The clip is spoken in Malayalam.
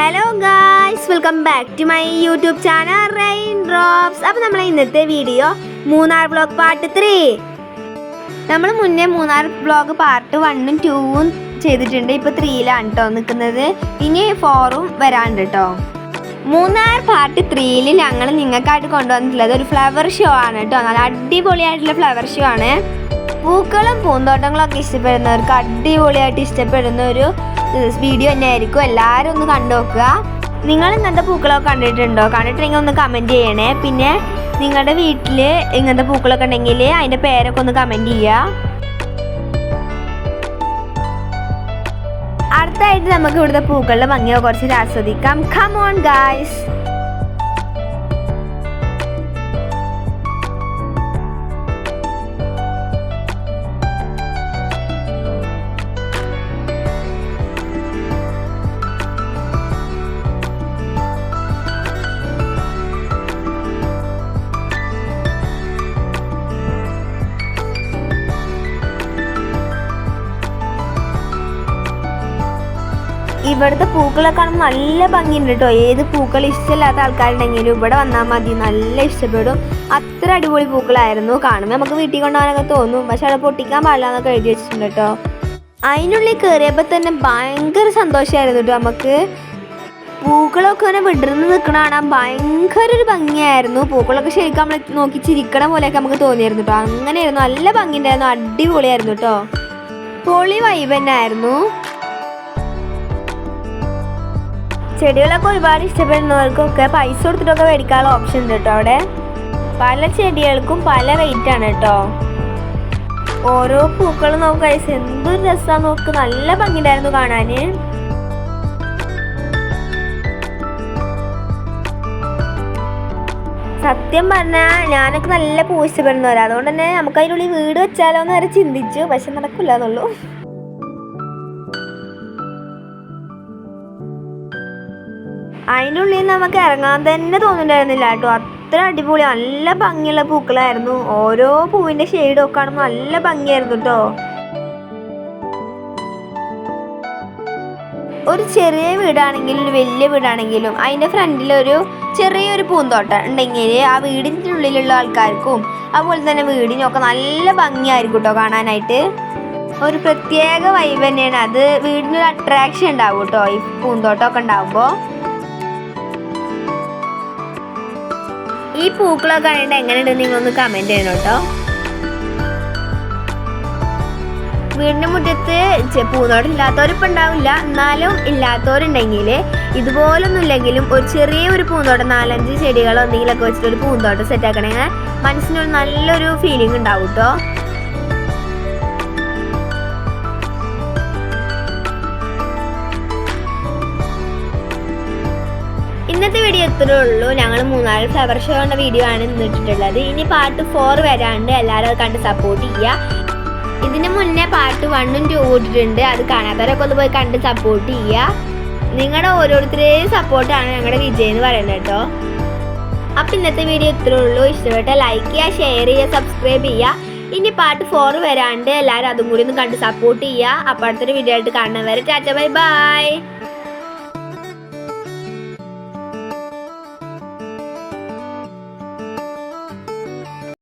Hello guys, welcome back to my YouTube channel rain drops. അപ്പോൾ നമ്മളെ ഇന്നത്തെ വീഡിയോ മൂന്നാർ വ്ളോഗ് പാർട്ട് 3. നമ്മൾ മുന്നേ മൂന്നാർ വ്ളോഗ് പാർട്ട് 1ഉം 2ഉം ചെയ്തിട്ടുണ്ട്. ഇപ്പോൾ 3ലാണ് കേട്ടോ നിൽക്കുന്നത്. ഇനി 4ഉം വരാണ്ട് കേട്ടോ. മൂന്നാർ പാർട്ട് 3ൽ ഞങ്ങൾ നിങ്ങൾക്കായിട്ട് കൊണ്ടുവന്നിട്ടുള്ളത് ഒരു ഫ്ലവർ ഷോ ആണ് കേട്ടോ. നല്ല അടിപൊളിയായിട്ടുള്ള ഫ്ലവർ ഷോ ആണ്. പൂക്കളും പൂന്തോട്ടങ്ങളൊക്കെ ഇഷ്ടപ്പെടുന്നവർക്ക് അടിപൊളിയായിട്ട് ഇഷ്ടപ്പെടുന്ന ഒരു വീഡിയോ തന്നെ ആയിരിക്കും. എല്ലാവരും ഒന്ന് കണ്ടു നോക്കുക. നിങ്ങൾ ഇങ്ങനത്തെ പൂക്കളൊക്കെ കണ്ടിട്ടുണ്ടോ? കണ്ടിട്ടുണ്ടെങ്കിൽ ഒന്ന് കമൻറ്റ് ചെയ്യണേ. പിന്നെ നിങ്ങളുടെ വീട്ടിൽ ഇങ്ങനത്തെ പൂക്കളൊക്കെ ഉണ്ടെങ്കിൽ അതിൻ്റെ പേരൊക്കെ ഒന്ന് കമൻറ്റ് ചെയ്യുക. അടുത്തായിട്ട് നമുക്ക് ഇവിടുത്തെ പൂക്കളുടെ ഭംഗിയോ കുറച്ച് ആസ്വദിക്കാം. Come on guys. ഇവിടുത്തെ പൂക്കളെ കാണുമ്പോൾ നല്ല ഭംഗിയുണ്ട് കേട്ടോ. ഏത് പൂക്കൾ ഇഷ്ടമില്ലാത്ത ആൾക്കാരുണ്ടെങ്കിലും ഇവിടെ വന്നാൽ മതി, നല്ല ഇഷ്ടപ്പെടും. അത്ര അടിപൊളി പൂക്കളായിരുന്നു. കാണുമ്പോൾ നമുക്ക് വീട്ടിൽ കൊണ്ടുപോകാനൊക്കെ തോന്നും, പക്ഷെ അവിടെ പൊട്ടിക്കാൻ പാടില്ല എന്നൊക്കെ എഴുതി വെച്ചിട്ടുണ്ട് കേട്ടോ. അതിനുള്ളിൽ കയറിയപ്പോൾ തന്നെ ഭയങ്കര സന്തോഷമായിരുന്നു കേട്ടോ. നമുക്ക് പൂക്കളൊക്കെ ഇങ്ങനെ വിടർന്ന് നിൽക്കണ കാണാൻ ഭയങ്കര ഒരു ഭംഗിയായിരുന്നു. പൂക്കളൊക്കെ ശരിക്കും നമ്മൾ നോക്കി ചിരിക്കണ പോലെയൊക്കെ നമുക്ക് തോന്നിയായിരുന്നു കേട്ടോ. അങ്ങനെയായിരുന്നു, നല്ല ഭംഗിയുണ്ടായിരുന്നു, അടിപൊളിയായിരുന്നു കേട്ടോ. പൊളി വൈബ് തന്നെ ആയിരുന്നു. ചെടികളൊക്കെ ഒരുപാട് ഇഷ്ടപ്പെടുന്നവർക്കൊക്കെ പൈസ കൊടുത്തിട്ടൊക്കെ മേടിക്കാനുള്ള ഓപ്ഷൻ ഉണ്ട് കേട്ടോ. അവിടെ പല ചെടികൾക്കും പല റേറ്റ് ആണ് കേട്ടോ. ഓരോ പൂക്കൾ നോക്കുക, എന്തൊരു രസമാണ് നോക്ക്. നല്ല ഭംഗിയുണ്ടായിരുന്നു കാണാൻ. സത്യം പറഞ്ഞാൽ ഞാനൊക്കെ നല്ല പൂ ഇഷ്ടപ്പെടുന്നവരാണ്. അതുകൊണ്ട് തന്നെ നമുക്ക് അതിനുള്ളിൽ വീട് വെച്ചാലോ എന്ന് വരെ ചിന്തിച്ചു, പക്ഷെ നടക്കില്ല എന്നുള്ളൂ. അതിൻ്റെ ഉള്ളിൽ നമുക്ക് ഇറങ്ങാൻ തന്നെ തോന്നുന്നുണ്ടായിരുന്നില്ല കേട്ടോ. അത്ര അടിപൊളി നല്ല ഭംഗിയുള്ള പൂക്കളായിരുന്നു. ഓരോ പൂവിൻ്റെ ഷെയ്ഡൊക്കെ കാണുമ്പോൾ നല്ല ഭംഗിയായിരുന്നു കേട്ടോ. ഒരു ചെറിയ വീടാണെങ്കിലും ഒരു വലിയ വീടാണെങ്കിലും അതിൻ്റെ ഫ്രണ്ടിലൊരു ചെറിയൊരു പൂന്തോട്ടം ഉണ്ടെങ്കിൽ ആ വീടിൻ്റെ ഉള്ളിലുള്ള ആൾക്കാർക്കും അതുപോലെ തന്നെ വീടിനൊക്കെ നല്ല ഭംഗിയായിരിക്കും കേട്ടോ കാണാനായിട്ട്. ഒരു പ്രത്യേക വൈബ് തന്നെയാണ് അത്. വീടിനൊരു അട്രാക്ഷൻ ഉണ്ടാവും കേട്ടോ ഈ പൂന്തോട്ടമൊക്കെ ഉണ്ടാകുമ്പോൾ. ഈ പൂക്കളൊക്കെ കണ്ടിട്ട് എങ്ങനെയുണ്ടെന്ന് നിങ്ങളൊന്ന് കമൻറ്റ് ചെയ്യണം കേട്ടോ. വീടിൻ്റെ മുറ്റത്ത് പൂന്തോട്ടം ഇല്ലാത്തവരിപ്പോൾ ഉണ്ടാവില്ല, എന്നാലും ഇല്ലാത്തവരുണ്ടെങ്കിൽ ഇതുപോലൊന്നും ഇല്ലെങ്കിലും ഒരു ചെറിയൊരു പൂന്തോട്ടം 4-5 ചെടികളോ എന്തെങ്കിലുമൊക്കെ വെച്ചിട്ട് ഒരു പൂന്തോട്ടം സെറ്റാക്കണമെങ്കിൽ മനസ്സിനൊരു നല്ലൊരു ഫീലിംഗ് ഉണ്ടാവും കേട്ടോ. ഇന്നത്തെ വീഡിയോ ഇത്രേ ഉള്ളൂ. ഞങ്ങൾ മൂന്നാർ ഫ്ലവർ ഷോയുടെ വീഡിയോ ആണ് ഇന്നിട്ടുള്ളത്. ഇനി പാർട്ട് 4 വരാണ്ട് എല്ലാവരും അത് കണ്ട് സപ്പോർട്ട് ചെയ്യുക. ഇതിന് മുന്നേ പാർട്ട് 1ഉം 2ഉം ഇട്ടിട്ടുണ്ട്. അത് കാണാത്തവരൊക്കെ ഒന്ന് പോയി കണ്ട് സപ്പോർട്ട് ചെയ്യുക. നിങ്ങളുടെ ഓരോരുത്തരുടെയും സപ്പോർട്ടാണ് ഞങ്ങളുടെ വിജയം എന്ന് പറയുന്നത് കേട്ടോ. അപ്പം ഇന്നത്തെ വീഡിയോ ഇത്രേ ഉള്ളൂ. ഇഷ്ടപ്പെട്ട ലൈക്ക് ചെയ്യുക, ഷെയർ ചെയ്യുക, സബ്സ്ക്രൈബ് ചെയ്യുക. ഇനി പാർട്ട് 4 വരാണ്ട് എല്ലാവരും അതും കൂടി ഒന്ന് കണ്ട് സപ്പോർട്ട് ചെയ്യുക. അപ്പോൾ അടുത്തൊരു വീഡിയോ ആയിട്ട് കാണുന്നവരെ ടാറ്റ ബൈ ബൈ.